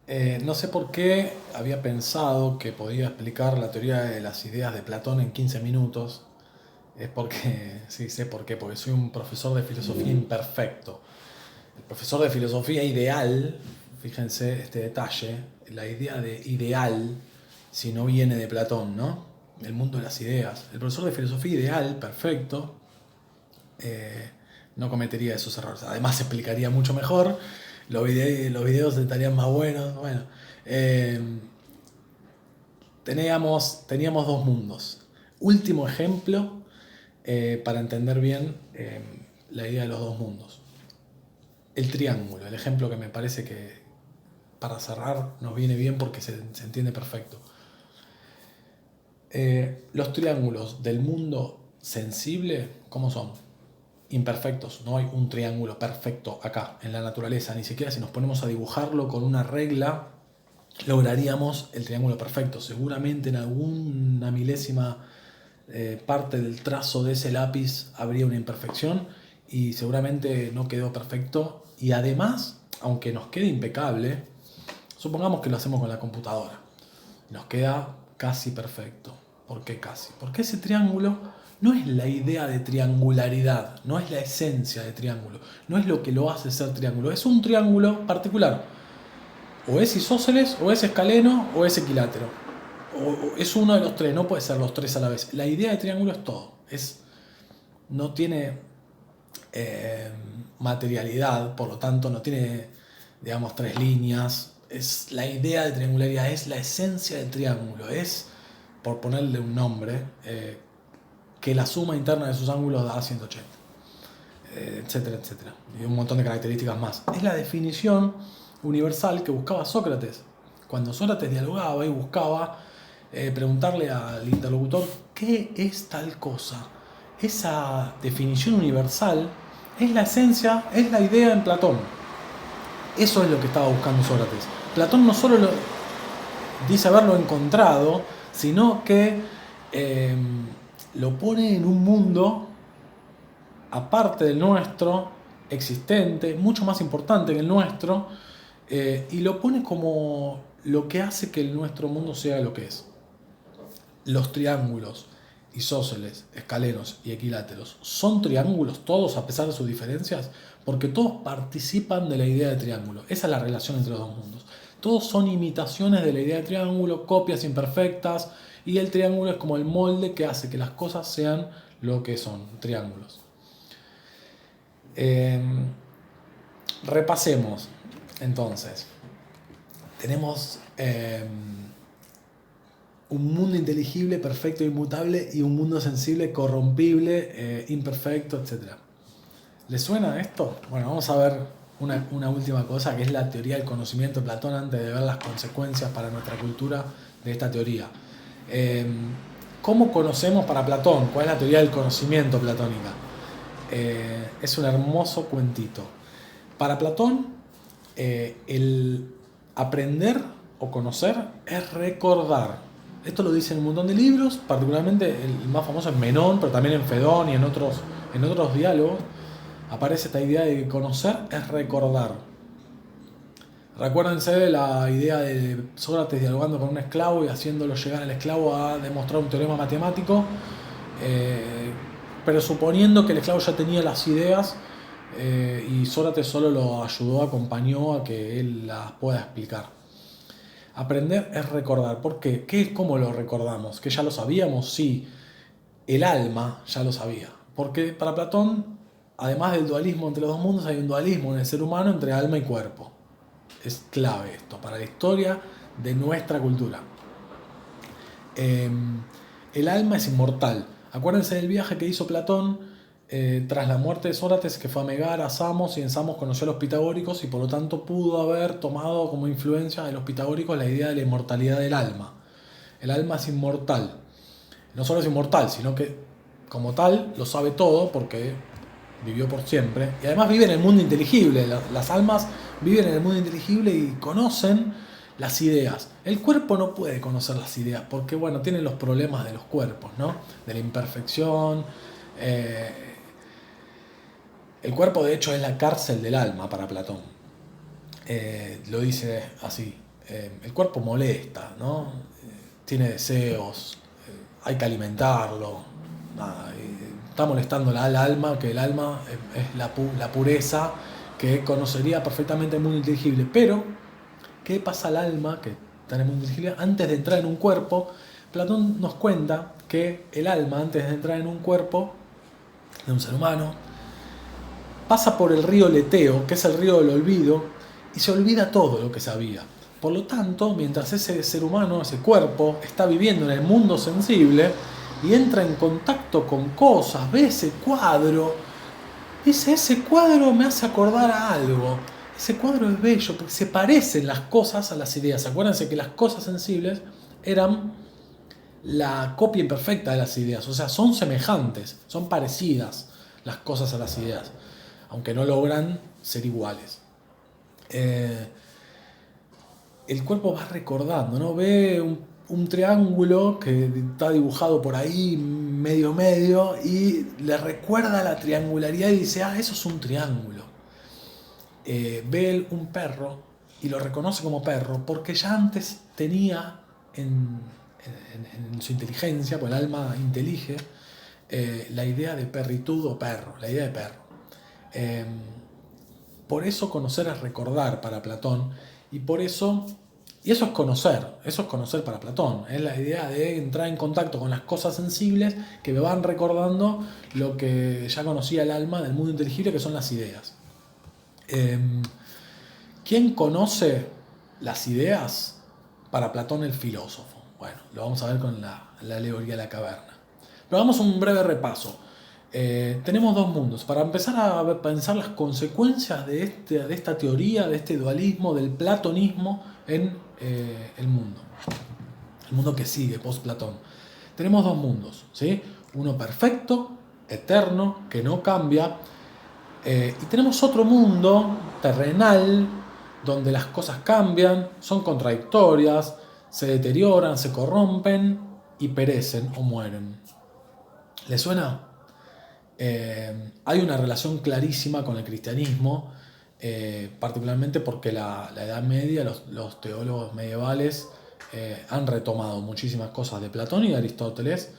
No sé por qué había pensado que podía explicar la teoría de las ideas de Platón en 15 minutos. Es porque, sí, sé por qué, porque soy un profesor de filosofía imperfecto. El profesor de filosofía ideal, fíjense este detalle, la idea de ideal, si no viene de Platón, ¿no? El mundo de las ideas. El profesor de filosofía ideal, perfecto, eh, no cometería esos errores. Además explicaría mucho mejor, los videos estarían más buenos. Bueno, eh, teníamos dos mundos. Último ejemplo para entender bien la idea de los dos mundos. El triángulo, el ejemplo que me parece que para cerrar nos viene bien porque se entiende perfecto. Los triángulos del mundo sensible, ¿cómo son? Imperfectos. No hay un triángulo perfecto acá en la naturaleza. Ni siquiera si nos ponemos a dibujarlo con una regla, lograríamos el triángulo perfecto. Seguramente en alguna milésima parte del trazo de ese lápiz habría una imperfección y seguramente no quedó perfecto. Y además, aunque nos quede impecable, supongamos que lo hacemos con la computadora. Nos queda casi perfecto. ¿Por qué casi? Porque ese triángulo no es la idea de triangularidad, no es la esencia de triángulo, no es lo que lo hace ser triángulo, es un triángulo particular. O es isósceles, o es escaleno, o es equilátero. O es uno de los tres, no puede ser los tres a la vez. La idea de triángulo es todo. No tiene eh, materialidad, por lo tanto no tiene, digamos, tres líneas. Es la idea de triangularidad, es la esencia del triángulo, es, por ponerle un nombre, que la suma interna de sus ángulos da 180, etcétera, etcétera. Y un montón de características más. Es la definición universal que buscaba Sócrates. Cuando Sócrates dialogaba y buscaba preguntarle al interlocutor qué es tal cosa. Esa definición universal es la esencia, es la idea en Platón. Eso es lo que estaba buscando Sócrates. Platón no solo dice haberlo encontrado, sino que eh, lo pone en un mundo aparte del nuestro, existente, mucho más importante que el nuestro, y lo pone como lo que hace que el nuestro mundo sea lo que es. Los triángulos, isósceles, escalenos y equiláteros, ¿son triángulos todos a pesar de sus diferencias? Porque todos participan de la idea de triángulo. Esa es la relación entre los dos mundos. Todos son imitaciones de la idea de triángulo, copias imperfectas, y el triángulo es como el molde que hace que las cosas sean lo que son, triángulos. Eh, Repasemos entonces. Tenemos un mundo inteligible, perfecto, inmutable, y un mundo sensible, corrompible, imperfecto, etc. ¿Les suena esto? Bueno, vamos a ver una última cosa, que es la teoría del conocimiento de Platón, antes de ver las consecuencias para nuestra cultura de esta teoría. Eh, ¿Cómo conocemos para Platón? ¿Cuál es la teoría del conocimiento platónica? Es un hermoso cuentito. Para Platón, el aprender o conocer es recordar. Esto lo dice en un montón de libros, particularmente el más famoso es Menón, pero también en Fedón y en otros diálogos aparece esta idea de que conocer es recordar. Recuérdense de la idea de Sócrates dialogando con un esclavo y haciéndolo llegar al esclavo a demostrar un teorema matemático, eh, pero suponiendo que el esclavo ya tenía las ideas y Sócrates solo lo ayudó, acompañó a que él las pueda explicar. Aprender es recordar. ¿Por qué? ¿Cómo lo recordamos? ¿Que ya lo sabíamos? Sí. El alma ya lo sabía. Porque para Platón, además del dualismo entre los dos mundos, hay un dualismo en el ser humano entre alma y cuerpo. Es clave esto para la historia de nuestra cultura. Eh, el alma es inmortal. Acuérdense del viaje que hizo Platón tras la muerte de Sócrates, que fue a Megara, a Samos, y en Samos conoció a los pitagóricos y por lo tanto pudo haber tomado como influencia de los pitagóricos la idea de la inmortalidad del alma. El alma es inmortal. No solo es inmortal, sino que como tal lo sabe todo porque vivió por siempre. Y además vive en el mundo inteligible. Las almas viven en el mundo inteligible y conocen las ideas. El cuerpo no puede conocer las ideas porque, bueno, tiene los problemas de los cuerpos, ¿no? De la imperfección. El cuerpo, de hecho, es la cárcel del alma para Platón. Lo dice así. el cuerpo molesta, ¿no? Tiene deseos, hay que alimentarlo, nada, está molestando al alma, que el alma es la pureza que conocería perfectamente el mundo inteligible. Pero, ¿qué pasa al alma que está en el mundo inteligible antes de entrar en un cuerpo? Platón nos cuenta que el alma, antes de entrar en un cuerpo de un ser humano, pasa por el río Leteo, que es el río del olvido, y se olvida todo lo que sabía. Por lo tanto, mientras ese ser humano, ese cuerpo, está viviendo en el mundo sensible y entra en contacto con cosas, ve ese cuadro, dice, ese cuadro me hace acordar a algo. Ese cuadro es bello porque se parecen las cosas a las ideas. Acuérdense que las cosas sensibles eran la copia imperfecta de las ideas. O sea, son semejantes, son parecidas las cosas a las ideas, aunque no logran ser iguales. El cuerpo va recordando, ¿no? Ve un triángulo que está dibujado por ahí medio y le recuerda la triangularidad y dice, eso es un triángulo. Ve un perro y lo reconoce como perro porque ya antes tenía en su inteligencia, porque el alma intelige, la idea de perritud o perro, la idea de perro. Por eso conocer es recordar para Platón, y eso es conocer para Platón, es la idea de entrar en contacto con las cosas sensibles que me van recordando lo que ya conocía el alma del mundo inteligible, que son las ideas. ¿Quién conoce las ideas? Para Platón, el filósofo. Bueno, lo vamos a ver con la alegoría de la caverna. Pero hagamos un breve repaso. Tenemos dos mundos. Para empezar a pensar las consecuencias de esta teoría, de este dualismo, del platonismo en el mundo. El mundo que sigue, post-Platón. Tenemos dos mundos, ¿sí? Uno perfecto, eterno, que no cambia. Y tenemos otro mundo terrenal, donde las cosas cambian, son contradictorias, se deterioran, se corrompen y perecen o mueren. ¿Les suena? Hay una relación clarísima con el cristianismo, particularmente porque la Edad Media, los teólogos medievales han retomado muchísimas cosas de Platón y de Aristóteles,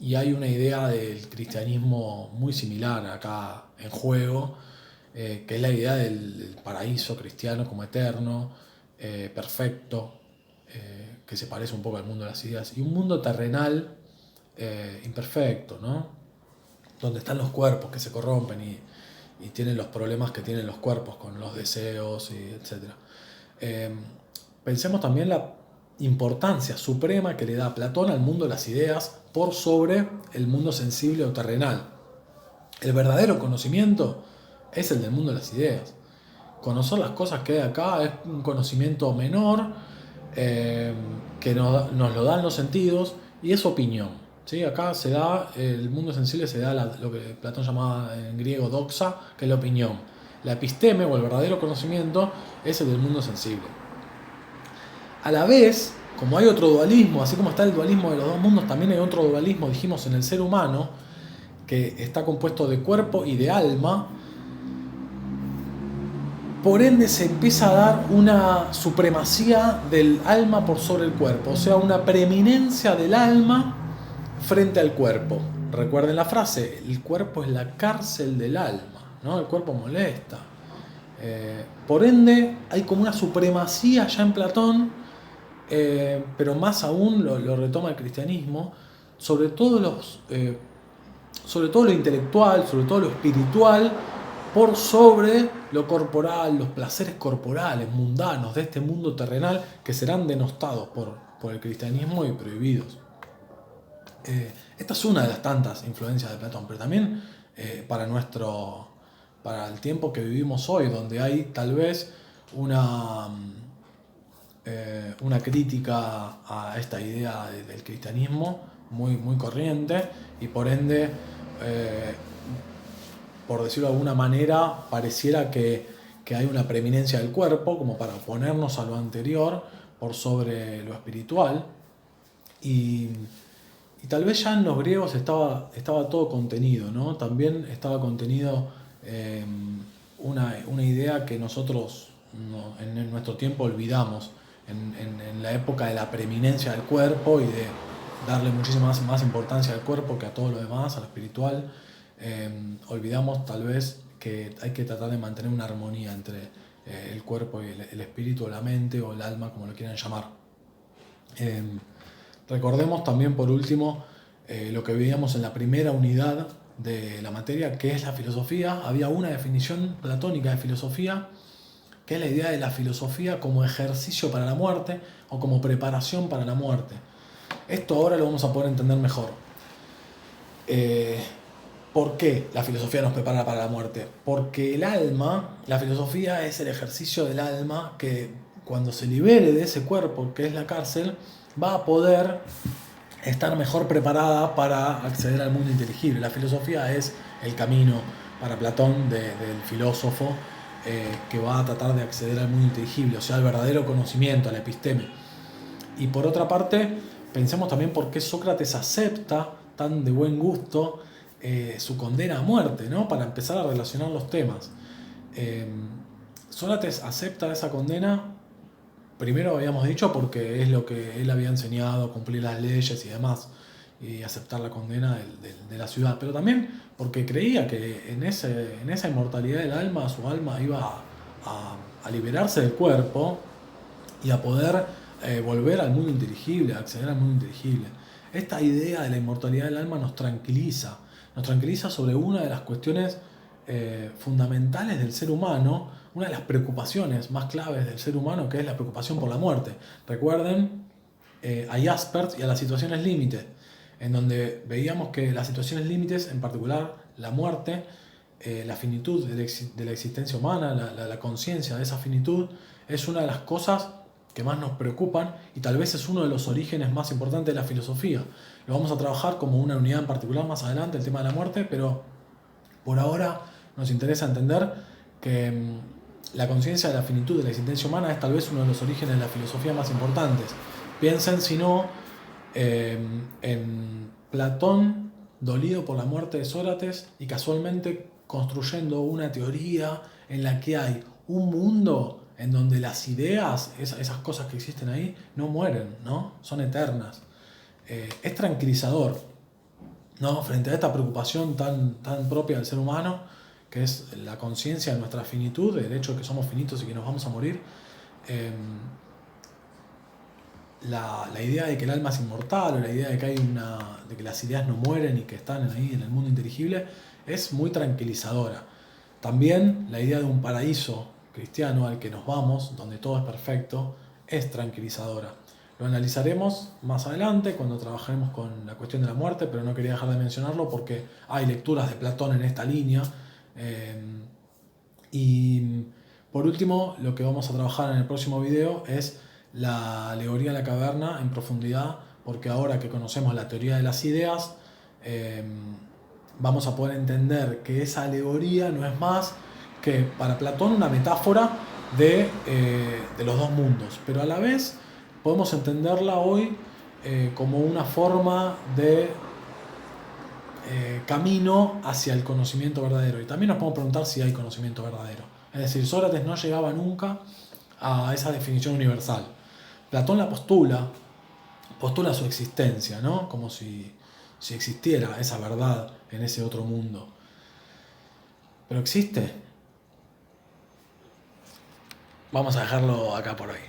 y hay una idea del cristianismo muy similar acá en juego, que es la idea del paraíso cristiano como eterno, perfecto, que se parece un poco al mundo de las ideas, y un mundo terrenal imperfecto, ¿no? Donde están los cuerpos que se corrompen y tienen los problemas que tienen los cuerpos con los deseos, y etc. Pensemos también la importancia suprema que le da Platón al mundo de las ideas por sobre el mundo sensible o terrenal. El verdadero conocimiento es el del mundo de las ideas. Conocer las cosas que hay acá es un conocimiento menor, que nos lo dan los sentidos, y es opinión, ¿sí? Acá se da, el mundo sensible se da lo que Platón llamaba en griego doxa, que es la opinión. La episteme o el verdadero conocimiento es el del mundo sensible. A la vez, como hay otro dualismo, así como está el dualismo de los dos mundos, también hay otro dualismo, dijimos, en el ser humano, que está compuesto de cuerpo y de alma. Por ende se empieza a dar una supremacía del alma por sobre el cuerpo, o sea, una preeminencia del alma frente al cuerpo. Recuerden la frase, el cuerpo es la cárcel del alma, ¿no? El cuerpo molesta. Por ende hay como una supremacía ya en Platón, pero más aún lo retoma el cristianismo, sobre todo lo intelectual, sobre todo lo espiritual, por sobre lo corporal, los placeres corporales, mundanos de este mundo terrenal, que serán denostados por el cristianismo y prohibidos. Esta es una de las tantas influencias de Platón, pero también para el tiempo que vivimos hoy, donde hay tal vez una crítica a esta idea del cristianismo muy, muy corriente, y por ende, por decirlo de alguna manera, pareciera que hay una preeminencia del cuerpo como para oponernos a lo anterior por sobre lo espiritual, y tal vez ya en los griegos estaba todo contenido, ¿no? También estaba contenido una idea que nosotros en nuestro tiempo olvidamos, en la época de la preeminencia del cuerpo y de darle muchísima más importancia al cuerpo que a todo lo demás, a lo espiritual, olvidamos tal vez que hay que tratar de mantener una armonía entre el cuerpo y el espíritu, o la mente, o el alma, como lo quieran llamar. Recordemos también, por último, lo que veíamos en la primera unidad de la materia, que es la filosofía. Había una definición platónica de filosofía, que es la idea de la filosofía como ejercicio para la muerte o como preparación para la muerte. Esto ahora lo vamos a poder entender mejor. ¿Por qué la filosofía nos prepara para la muerte? Porque el alma, la filosofía es el ejercicio del alma que cuando se libere de ese cuerpo que es la cárcel, va a poder estar mejor preparada para acceder al mundo inteligible. La filosofía es el camino para Platón del filósofo que va a tratar de acceder al mundo inteligible, o sea, al verdadero conocimiento, a la episteme. Y por otra parte, pensemos también por qué Sócrates acepta tan de buen gusto su condena a muerte, ¿no? Para empezar a relacionar los temas. Sócrates acepta esa condena, primero habíamos dicho, porque es lo que él había enseñado, cumplir las leyes y demás, y aceptar la condena de la ciudad, pero también porque creía que en esa inmortalidad del alma, su alma iba a liberarse del cuerpo y a poder volver al mundo inteligible, a acceder al mundo inteligible. Esta idea de la inmortalidad del alma nos tranquiliza sobre una de las cuestiones fundamentales del ser humano, una de las preocupaciones más claves del ser humano, que es la preocupación por la muerte. Recuerden a Jaspers y a las situaciones límites, en donde veíamos que las situaciones límites, en particular la muerte, la finitud de la existencia humana, la conciencia de esa finitud, es una de las cosas que más nos preocupan y tal vez es uno de los orígenes más importantes de la filosofía. Lo vamos a trabajar como una unidad en particular más adelante, el tema de la muerte, pero por ahora nos interesa entender que la conciencia de la finitud de la existencia humana es tal vez uno de los orígenes de la filosofía más importantes. Piensen, si no, en Platón dolido por la muerte de Sócrates y casualmente construyendo una teoría en la que hay un mundo en donde las ideas, esas cosas que existen ahí, no mueren, ¿no? Son eternas. Es tranquilizador, ¿no? Frente a esta preocupación tan propia del ser humano, que es la conciencia de nuestra finitud, del hecho de que somos finitos y que nos vamos a morir. La idea de que el alma es inmortal, o la idea de que de que las ideas no mueren y que están ahí en el mundo inteligible, es muy tranquilizadora. También la idea de un paraíso cristiano al que nos vamos, donde todo es perfecto, es tranquilizadora. Lo analizaremos más adelante cuando trabajemos con la cuestión de la muerte, pero no quería dejar de mencionarlo porque hay lecturas de Platón en esta línea. Y por último, lo que vamos a trabajar en el próximo video es la alegoría de la caverna en profundidad, porque ahora que conocemos la teoría de las ideas, vamos a poder entender que esa alegoría no es más que para Platón una metáfora de los dos mundos, pero a la vez podemos entenderla hoy como una forma de camino hacia el conocimiento verdadero. Y también nos podemos preguntar si hay conocimiento verdadero. Es decir, Sócrates no llegaba nunca a esa definición universal. Platón la postula su existencia, ¿no? Como si existiera esa verdad en ese otro mundo. ¿Pero existe? Vamos a dejarlo acá por hoy.